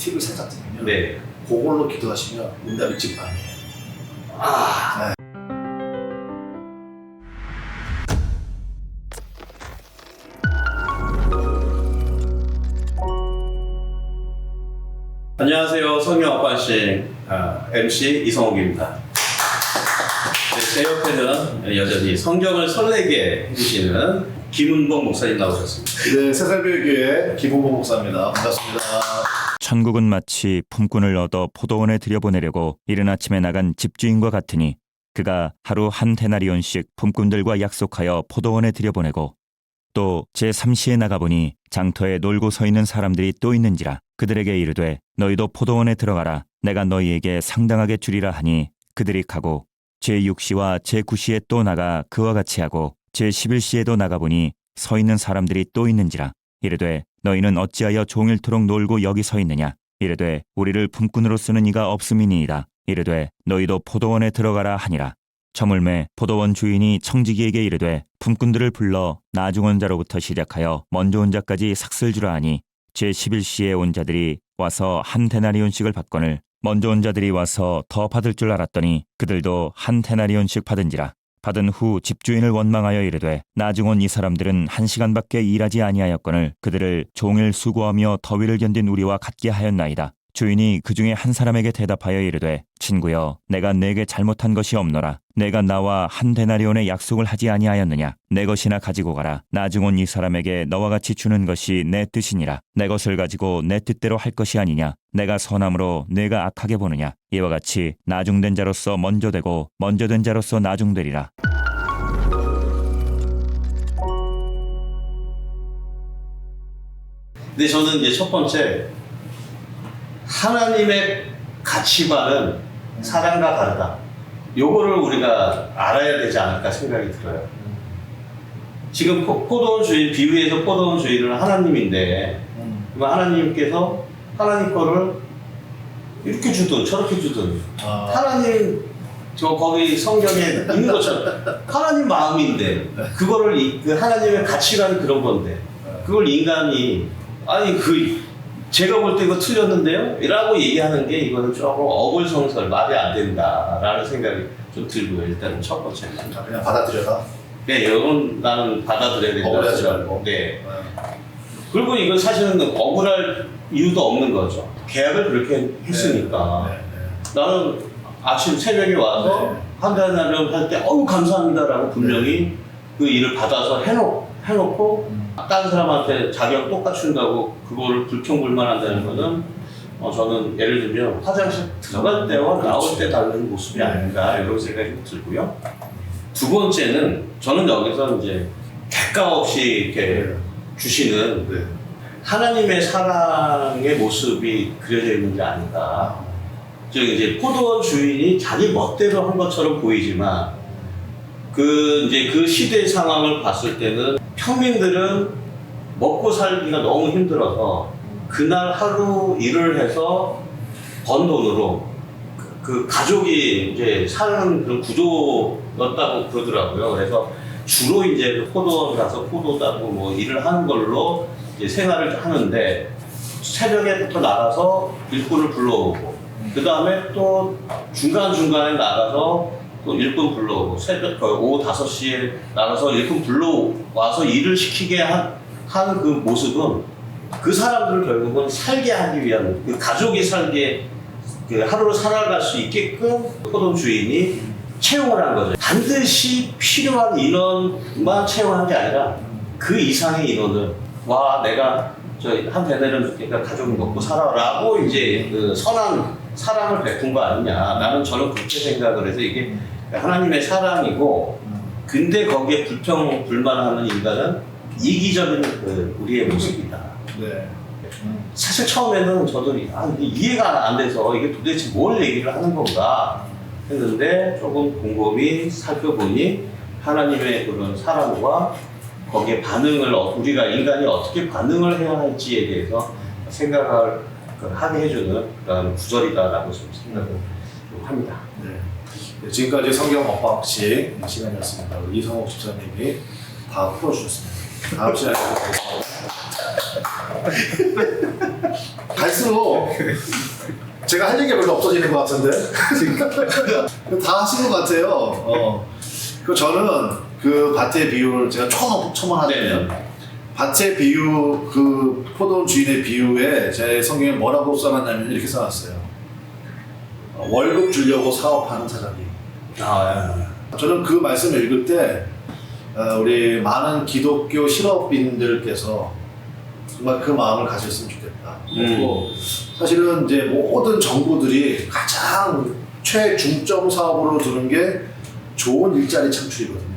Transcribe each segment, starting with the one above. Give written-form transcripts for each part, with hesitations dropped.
팁을 살짝 드리면 네. 그걸로 기도하시면 응답이 직방이에요. 아. 네. 안녕하세요. 성경 아빠씨 MC 이성욱입니다. 네, 제 옆에는 여전히 성경을 설레게 해주시는 김은봉 목사님 나오셨습니다. 네, 새살교회 김은봉 목사입니다. 반갑습니다. 천국은 마치 품꾼을 얻어 포도원에 들여보내려고 이른 아침에 나간 집주인과 같으니 그가 하루 한 데나리온씩 품꾼들과 약속하여 포도원에 들여보내고 또 제3시에 나가보니 장터에 놀고 서 있는 사람들이 또 있는지라 그들에게 이르되 너희도 포도원에 들어가라 내가 너희에게 상당하게 주리라 하니 그들이 가고 제6시와 제9시에 또 나가 그와 같이 하고 제11시에도 나가보니 서 있는 사람들이 또 있는지라 이르되 너희는 어찌하여 종일토록 놀고 여기 서 있느냐 이르되 우리를 품꾼으로 쓰는 이가 없음이니이다 이르되 너희도 포도원에 들어가라 하니라 저물매 포도원 주인이 청지기에게 이르되 품꾼들을 불러 나중 온 자로부터 시작하여 먼저 온 자까지 삭슬 주라 하니 제11시에 온 자들이 와서 한 데나리온씩을 받거늘 먼저 온 자들이 와서 더 받을 줄 알았더니 그들도 한 데나리온씩 받은지라 받은 후 집주인을 원망하여 이르되 나중 온 이 사람들은 1시간밖에 일하지 아니하였거늘 그들을 종일 수고하며 더위를 견딘 우리와 같게 하였나이다. 주인이 그 중에 한 사람에게 대답하여 이르되 친구여 내가 내게 잘못한 것이 없노라 내가 나와 한 데나리온의 약속을 하지 아니하였느냐 내 것이나 가지고 가라 나중 온 이 사람에게 너와 같이 주는 것이 내 뜻이니라 내 것을 가지고 내 뜻대로 할 것이 아니냐 내가 선함으로 내가 악하게 보느냐 이와 같이 나중된 자로서 먼저 되고 먼저 된 자로서 나중되리라. 근데 저는 이제 첫 번째 하나님의 가치관은 사람과 다르다. 요거를 우리가 알아야 되지 않을까 생각이 들어요. 지금 포도원 주인, 비유에서 포도원 주인은 하나님인데 하나님께서 하나님 거를 이렇게 주든 저렇게 주든 하나님 거기 성경에 있는 것처럼 하나님 마음인데 그거를 그 하나님의 가치관이 그런 건데 그걸 인간이 아니 제가 볼 때 이거 틀렸는데요? 라고 얘기하는 게 이거는 조금 어불성설, 말이 안 된다라는 생각이 좀 들고요. 일단은 첫 번째는. 그냥 받아들여라. 네, 이건 나는 받아들여야 된다. 억울하지 말고. 네. 그리고 이건 사실은 억울할 이유도 없는 거죠. 계약을 그렇게 했으니까. 네. 나는 아침 새벽에 와서 한 달을 할 때 어우 감사합니다라고 분명히 그 일을 받아서 해놓고 다른 사람한테 자격 똑같이 준다고 그거를 불평불만한다는 거는 저는 예를 들면 화장실 들어갈 때와 나올 때 다른 모습이 아닌가 이런 생각이 들고요. 두 번째는 저는 여기서 이제 대가 없이 이렇게 주시는 하나님의 사랑의 모습이 그려져 있는 게 아닌가. 즉 이제 포도원 주인이 자기 멋대로 한 것처럼 보이지만 그 시대의 상황을 봤을 때는 평민들은 먹고 살기가 너무 힘들어서 그날 하루 일을 해서 번 돈으로 그 가족이 이제 사는 그런 구조였다고 그러더라고요. 그래서 주로 이제 포도원 가서 포도 따고 뭐 일을 하는 걸로 이제 생활을 하는데 새벽에부터 나가서 일꾼을 불러오고 그 다음에 또 중간중간에 나가서 또 일꾼 불러오고 새벽 오후 5시에 나가서 일꾼 불러와서 일을 시키게 하는 그 모습은 그 사람들을 결국은 살게 하기 위한 그 가족이 살게 그 하루를 살아갈 수 있게끔 포도원 주인이 채용을 한 거죠. 반드시 필요한 인원만 채용한 게 아니라 그 이상의 인원을 내가 한 데나리온이니까 가족이 먹고 살아라고 이제 그 선한 사랑을 베푼 거 아니냐. 저는 그렇게 생각을 해서 이게 하나님의 사랑이고 근데 거기에 불평불만하는 인간은 이기적인 우리의 모습이다. 네. 사실 처음에는 저도 이해가 안 돼서 이게 도대체 뭘 얘기를 하는 건가 했는데 조금 곰곰이 살펴보니 하나님의 그런 사랑과 거기에 반응을 우리가 인간이 어떻게 반응을 해야 할지에 대해서 생각을 하게 해주는 그런 구절이다라고 좀 생각을 합니다. 네. 지금까지 성경 언박싱 시간이었습니다. 우리 이성욱 집사님이 다 풀어주셨습니다. 다음 시간에 뵙겠습니다. 갈수록 제가 할 얘기가 별로 없어지는 것 같은데 다 하신 것 같아요. 그 저는 그 밭의 비유를 제가 처음 하잖아요. 네. 밭의 비유, 그 포도원 주인의 비유에 제 성경에 뭐라고 써놨냐면 이렇게 써놨어요. 월급 주려고 사업하는 사장님. 저는 그 말씀을 읽을 때 우리 많은 기독교 실업인들께서 정말 그 마음을 가졌으면 좋겠다. 그리고 사실은 이제 모든 정부들이 가장 최중점 사업으로 두는 게 좋은 일자리 창출이거든요.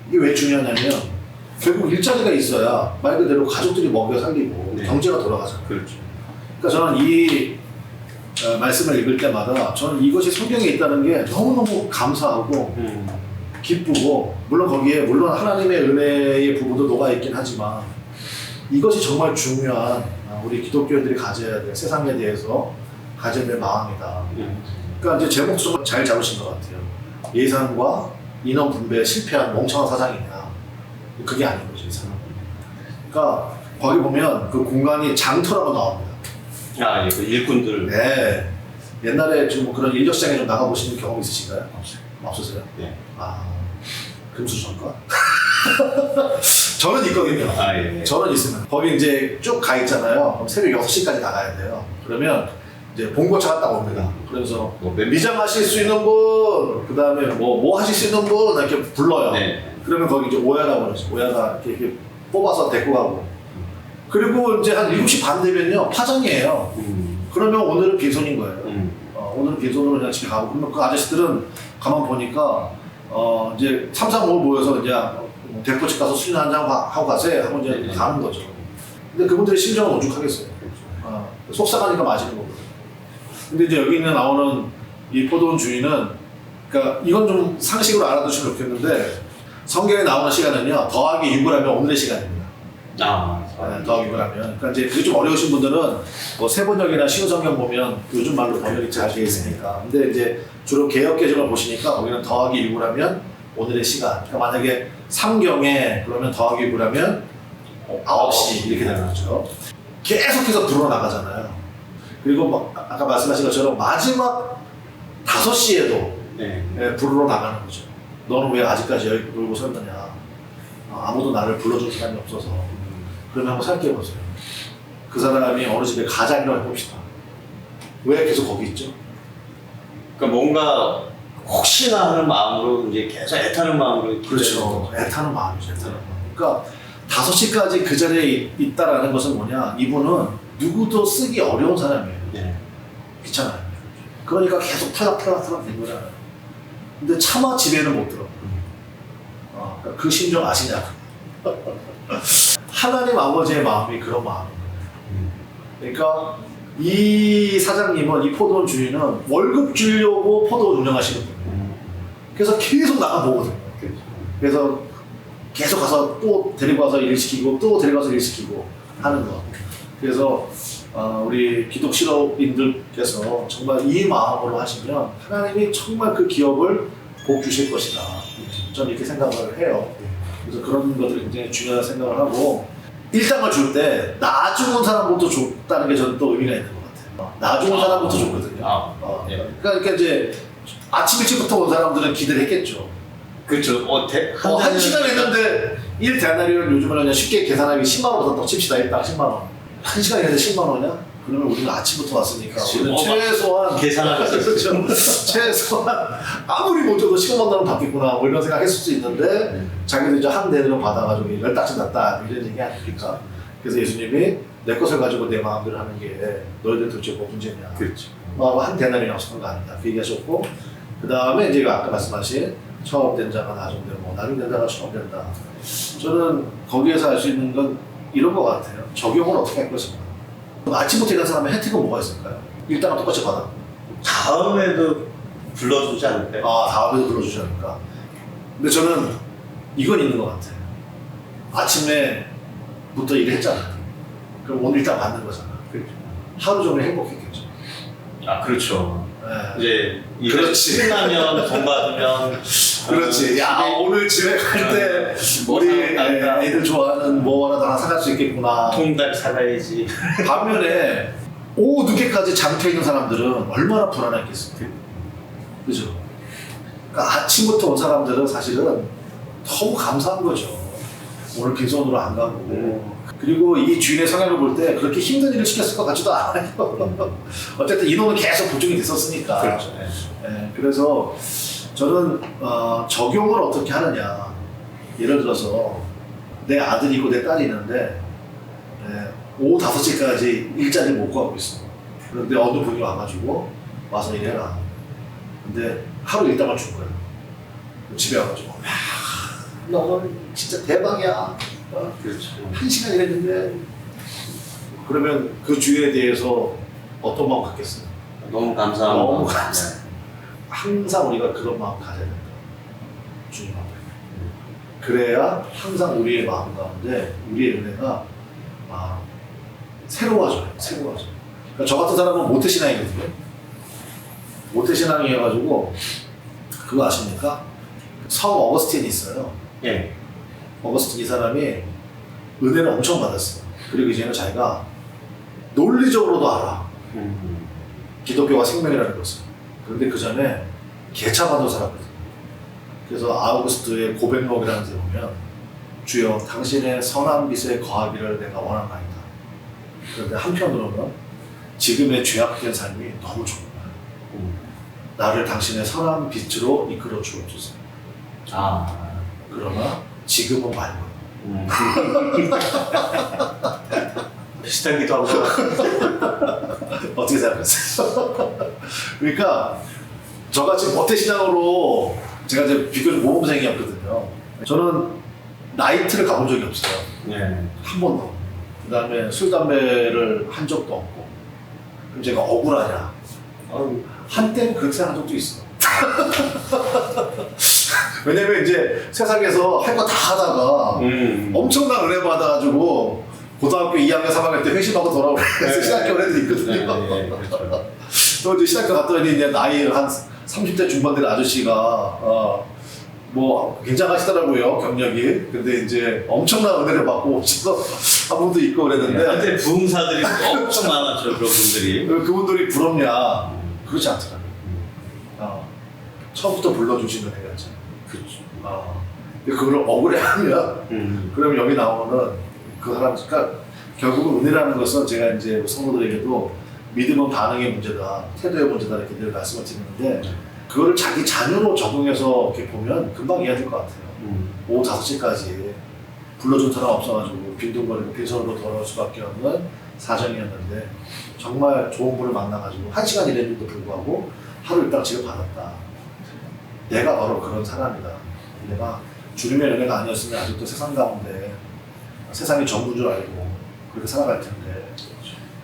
이게 왜 중요하냐면 결국 일자리가 있어야 말 그대로 가족들이 먹여 살리고 네. 경제가 돌아가잖아요. 그렇죠. 그러니까 저는 이 말씀을 읽을 때마다 저는 이것이 성경에 있다는 게 너무너무 감사하고 기쁘고 물론 하나님의 은혜의 부분도 녹아있긴 하지만 이것이 정말 중요한 우리 기독교인들이 가져야 될 세상에 대해서 가져야 될 마음이다. 그러니까 이제 제목도 정말 잘 잡으신 것 같아요. 예산과 인원 분배에 실패한 멍청한 사장이냐. 그게 아닌 거죠, 이 사람. 그러니까 거기 보면 그 공간이 장터라고 나옵니다. 예, 그 일꾼들. 네. 옛날에 좀 뭐 그런 인력시장에 좀 나가보시는 경험 있으신가요? 없으세요? 네. 금수저인가? 저는 있거든요. 예. 저는 있으면. 거기 이제 쭉 가 있잖아요. 그럼 새벽 6시까지 나가야 돼요. 그러면 이제 봉고차가 딱 옵니다. 그래서 미장하실 수 있는 분, 그 다음에 뭐 하실 수 있는 분, 이렇게 불러요. 네. 그러면 거기 이제 오야라고 그러죠. 오야가 이렇게 뽑아서 데리고 가고. 그리고 이제 한 7시 반 되면요. 파전이에요. 그러면 오늘은 빈손인 거예요. 오늘은 빈손으로 그냥 집에 가고. 그러면 그 아저씨들은 가만 보니까 이제 3, 4, 5 모여서 이제 대포집 가서 술이나 한잔 하고 가세요. 하고 이제 가는 거죠. 근데 그분들의 심정은 오죽하겠어요. 속상하니까 마시는 거거든요. 근데 이제 여기 있는 나오는 이 포도원 주인은, 그러니까 이건 좀 상식으로 알아두시면 좋겠는데, 성경에 나오는 시간은요, 더하기 6을 하면 오늘의 시간입니다. 더하기 6을 하면. 그러니까 이제 그게 좀 어려우신 분들은 뭐 세번역이나 신호성경 보면 요즘 말로 번역이 잘 되어 있으니까. 근데 이제 주로 개역개정을 보시니까 거기는 더하기 6을 하면 오늘의 시간. 그러니까 만약에 삼경에 그러면 더하기 6을 하면 9시 이렇게 되는 거죠. 계속해서 불어나가잖아요. 그리고 막 아까 말씀하신 것처럼 마지막 5시에도 부르러 나가는 거죠. 너는 왜 아직까지 여기 놀고 서 있느냐. 아무도 나를 불러줄 사람이 없어서. 그러면 한번 생각해 보세요. 그 사람이 어느 집에 가장이라고 해봅시다. 왜 계속 거기 있죠? 그러니까 뭔가 혹시나 하는 마음으로 이제 계속 애타는 마음으로. 그렇죠. 애타는 마음이죠. 애타는 마음. 그러니까 5시까지 그 자리에 있다라는 것은 뭐냐. 이분은 누구도 쓰기 어려운 사람이에요. 네. 귀찮아요. 그러니까 계속 탈락탈락 된 거잖아요. 근데 차마 집에는 못 들어. 그러니까 그 심정 아시냐? 하나님 아버지의 마음이 그런 마음이에요. 그러니까 이 사장님은, 이 포도원 주인은 월급 주려고 포도원 운영하시는 분이에요. 그래서 계속 나가보거든요. 그래서 계속 가서 또 데리고 와서 일 시키고 또 데리고 와서 일 시키고 하는 거. 그래서 우리 기독 실업인들께서 정말 이 마음으로 하시면 하나님이 정말 그 기업을 복 주실 것이다. 저는 이렇게 생각을 해요. 그래서 그런 것들이 굉장히 중요하다고 생각을 하고, 일당을 줄 때 나 죽은 사람부터 줬다는 게 저는 또 의미가 있는 것 같아요. 나 죽은 사람부터 줬거든요. 그러니까 이제 아침 일찍부터 온 사람들은 기대를 했겠죠. 그렇죠. 한 시간 했는데 1 데나리온 요즘은 그냥 쉽게 계산하기 10만 원 얻었다고 칩시다. 일당 10만 원. 한 시간 했는데 10만 원이야? 그러면 우리는 아침부터 왔으니까 우리는 최소한 계산하고 그렇죠. 최소한 아무리 못 줘도 15만 원은 받겠구나 뭐 이런 생각 했을 수 있는데 자기도 이제 한 대를 받아가지고 10닥씩 났다 이런 얘기 아닙니까? 그래서 예수님이 내 것을 가지고 내 마음대로 하는 게 너희들 도대체 뭐 문제냐. 그렇죠. 한 대나리 약속한 거 아니다. 그 얘기하셨고, 그 다음에 이제 아까 말씀하신 처음 된 자가 나중되고 나중된 자가 처음 된다. 저는 거기에서 알 수 있는 건 이런 것 같아요. 적용을 어떻게 할 것인가. 아침부터 일어난 사람의 혜택은 뭐가 있을까요? 일단은 똑같이 받아. 다음에도 불러주지 않을까요? 다음에도 불러주지 않을까. 근데 저는 이건 있는 것 같아요. 아침에부터 일을 했잖아요. 그럼 오늘 일단 받는 거잖아. 그렇죠. 하루 종일 행복했겠죠. 그렇죠. 네. 이제 그렇지. 끝나면 돈 받으면 그렇지. 야, 오늘 집에 갈 때 우리 애들 좋아하는 뭐 하나 사갈 수 있겠구나. 통닭 사가야지. 반면에 오후 늦게까지 장터 있는 사람들은 얼마나 불안했겠어요. 그죠? 그러니까 아침부터 온 사람들은 사실은 너무 감사한 거죠. 오늘 빈손으로 안 가고. 그리고 이 주인의 성향을 볼 때 그렇게 힘든 일을 시켰을 것 같지도 않아요. 어쨌든 인원은 계속 보증이 됐었으니까. 그렇죠. 네, 그래서 저는 적용을 어떻게 하느냐. 예를 들어서 내 아들이 있고 내 딸이 있는데 오후 5시까지 일자리를 못 구하고 있어. 그런데 어느 분이 와가지고 와서 일해라. 근데 하루 일당을 준 거야. 집에 와가지고 너 오늘 진짜 대박이야. 그렇죠. 1시간 일했는데 그러면 그 주인에 대해서 어떤 마음 갖겠어요? 너무 감사합니다. 너무 감사해. 항상 우리가 그런 마음 가져야 된다. 주님 앞에. 그래야 항상 우리의 마음 가운데 우리의 은혜가 새로워져요. 새로워져요. 그러니까 저 같은 사람은 모태신앙이거든요. 모태신앙이어가지고 그거 아십니까? 성 어거스틴이 있어요. 예. 어거스틴 이 사람이 은혜를 엄청 받았어요. 그리고 이제는 자기가 논리적으로도 알아. 기독교가 생명이라는 것을. 그런데 그 전에 개차받은 사람이거든요. 그래서 아우구스트의 고백록이라는 데 보면 주여 당신의 선한 빛에 거하기를 내가 원하나이다. 그런데 한편으로는 지금의 죄악된 삶이 너무 좋은 거야. 나를 당신의 선한 빛으로 이끌어 주옵소서. 그러나 지금은 말고. 비슷하기도 하고. 어떻게 생각하세요? 그러니까 저같이 모태신앙으로 제가 이제 비교적 모범생이었거든요. 저는 나이트를 가본 적이 없어요. 네. 한 번도. 그 다음에 술, 담배를 한 적도 없고. 그럼 제가 억울하냐. 한때는 그렇게 생각한 적도 있어. 왜냐면 이제 세상에서 할 거 다 하다가 엄청난 은혜 받아가지고 고등학교 2학년, 3학년 때 회심하고 돌아오고 신학교 애들이 있거든요. 그렇죠. 또 이제 신학교 갔더니 이제 나이 한 30대 중반 된 아저씨가 뭐 굉장하시더라고요, 경력이. 근데 이제 엄청난 은혜를 받고 오셔서 한 분도 있고 그랬는데 한때 부흥사들이 엄청 많았죠, 그런 분들이. 그분들이 부럽냐? 그렇지 않더라고요. 처음부터 불러주신 은혜가 있잖아요. 그렇죠. 그걸 억울해하면 그럼 여기 나오는 그 사람, 그러니까 결국은 은혜라는 것은 제가 이제 성도들에게도 믿음은 반응의 문제다, 태도의 문제다 이렇게 늘 말씀을 드리는데 그거를 자기 자녀로 적용해서 이렇게 보면 금방 이해될 것 같아요. 오후 5시까지 불러준 사람 없어가지고 빈둥거리고 빈손으로 돌아올 수밖에 없는 사정이었는데 정말 좋은 분을 만나가지고 1시간 일했는데도 불구하고 하루 일당 지급받았다. 내가 바로 그런 사람이다. 내가 주님의 은혜가 아니었으면 아직도 세상 가운데 세상이 전부인 줄 알고 그렇게 살아갈 텐데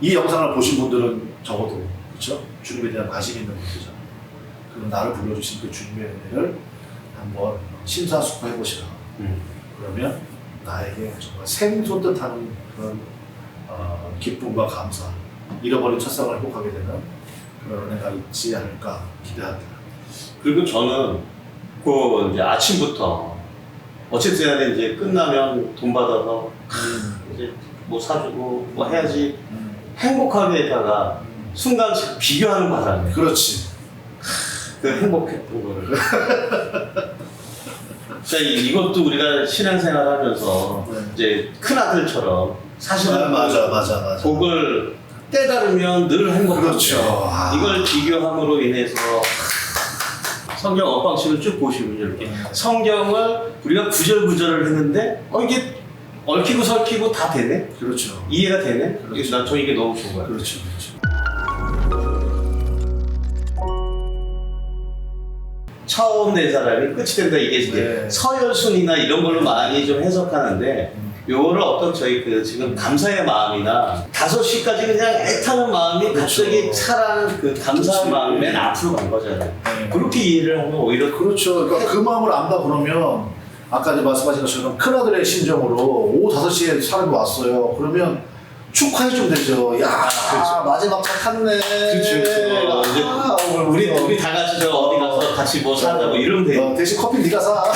이 영상을 보신 분들은 적어도 그렇죠? 주님에 대한 관심이 있는 분들이죠. 그럼 나를 불러주신 그 주님의 은혜를 한번 심사숙고해보시라. 그러면 나에게 정말 생솟듯 하는 그런 기쁨과 감사, 잃어버린 첫사랑을 회복하게 되는 그런 은혜가 있지 않을까 기대합니다. 그리고 저는 그 이제 아침부터 어쨌든 간에 이제 끝나면 돈 받아서 이제 뭐 사주고 뭐 해야지 행복하게다가 순간 비교하는 바람에 그렇지. 그 행복했던 거를. 그러니까 이것도 우리가 신앙생활 하면서 이제 큰아들처럼 사실은 맞아. 복을 깨달으면 늘 행복하죠. 그렇죠. 이걸 비교함으로 인해서 성경 언방식을 쭉 보시면 이렇게 성경을 우리가 구절구절을 했는데 이게 얽히고 설키고 다 되네? 그렇죠. 이해가 되네? 그렇죠. 저 이게 너무 좋은 거야. 그렇죠. 처음 낸 사람이 끝이 된다 이게 이제 서열순이나 이런 걸로 많이 좀 해석하는데 요거를 어떤 저희 그 지금 감사의 마음이나 5시까지 그냥 애타는 마음이 그렇죠. 갑자기 사랑 그 감사의 마음이 맨 앞으로 간 거잖아요. 그렇게 이해를 하면 오히려 그렇죠. 그러니까 그 마음을 안다 그러면 아까 이제 말씀하신 것처럼 큰아들의 심정으로 오후 5시에 사람이 왔어요. 그러면 축하해주면 되죠. 야, 그렇죠. 마지막 차 탔네. 그렇죠. 이제 아, 우리 다 같이 저 어디 가서 같이 뭐 사자고 이러면 돼요. 대신 커피 네가 사.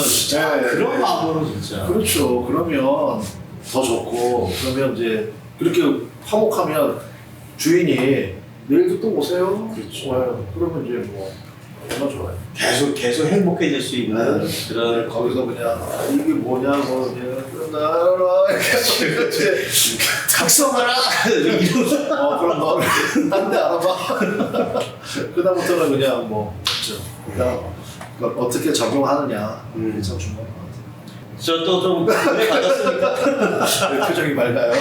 진짜 네. 그런 마음으로 진짜. 그렇죠. 그러면 더 좋고, 그러면 이제 그렇게 화목하면 주인이 내일도 또 오세요. 그렇죠. 네. 그러면 이제 뭐 얼마나 좋아요. 계속 행복해질 수 있는 그런 거기서 그냥 이게 뭐냐고 그냥 나라 이렇게 이제 각성하라 이런. 그럼 너를 딴 데 알아봐. 그다음부터는 그냥 뭐 그렇죠. 그러니까 어떻게 적용하느냐 이게 참 중요한 것 같아요. 저또 좀 은혜 받았으니까. 왜 표정이 맑아요?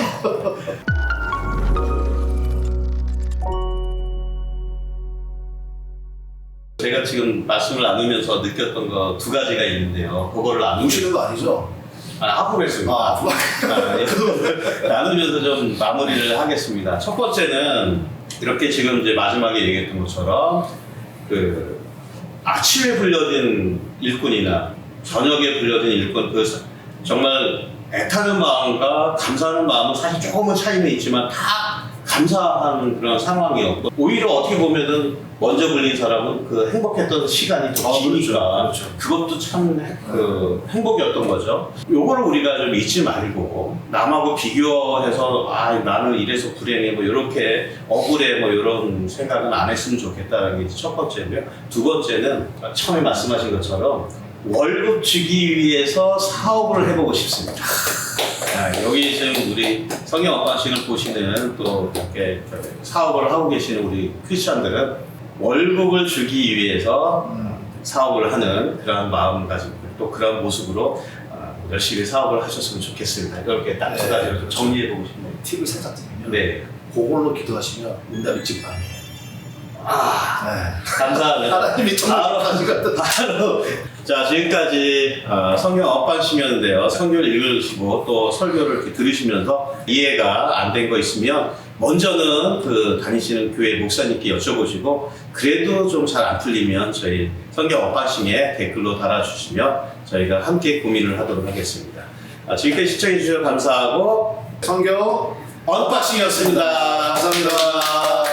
제가 지금 말씀을 나누면서 느꼈던 거 두 가지가 있는데요. 그거를 우시는 거 아니죠? 앞으로 했습니다. 앞으로. 나누면서 좀 마무리를 하겠습니다. 첫 번째는 이렇게 지금 이제 마지막에 얘기했던 것처럼 그 아침에 불려진 일꾼이나 저녁에 불려진 일꾼 정말 애타는 마음과 감사하는 마음은 사실 조금은 차이는 있지만 다 감사한 그런 상황이었고 오히려 어떻게 보면은 먼저 불린 사람은 그 행복했던 시간이 더 기니까 그렇죠. 그것도 참 행복이었던 거죠. 요거를 우리가 좀 잊지 말고 남하고 비교해서 나는 이래서 불행해 뭐 이렇게 억울해 뭐 이런 생각은 안 했으면 좋겠다는 게 첫 번째고요. 두 번째는 처음에 말씀하신 것처럼 월급 주기 위해서 사업을 해보고 싶습니다. 여기 지금 우리 성경 어반식을 보시는 또 이렇게 사업을 하고 계시는 우리 크리스천들은 월급을 주기 위해서 사업을 하는 그런 마음가짐 또 그런 모습으로 열심히 사업을 하셨으면 좋겠습니다. 이렇게 딱 두 가지를 좀 정리해보고 싶네요. 팁을 살짝 드리면 네. 그걸로 기도하시면 응답이 직방이에요. 감사합니다. 하나님이 정말 바로 자 지금까지 성경 엇반심이었는데요. 성경을 읽으시고 또 설교를 이렇게 들으시면서 이해가 안 된 거 있으면 먼저는 그 다니시는 교회 목사님께 여쭤보시고 그래도 좀 잘 안 풀리면 저희 성경 엇반심에 댓글로 달아주시면 저희가 함께 고민을 하도록 하겠습니다. 지금까지 시청해 주셔서 감사하고 성경 언박싱이었습니다. 감사합니다.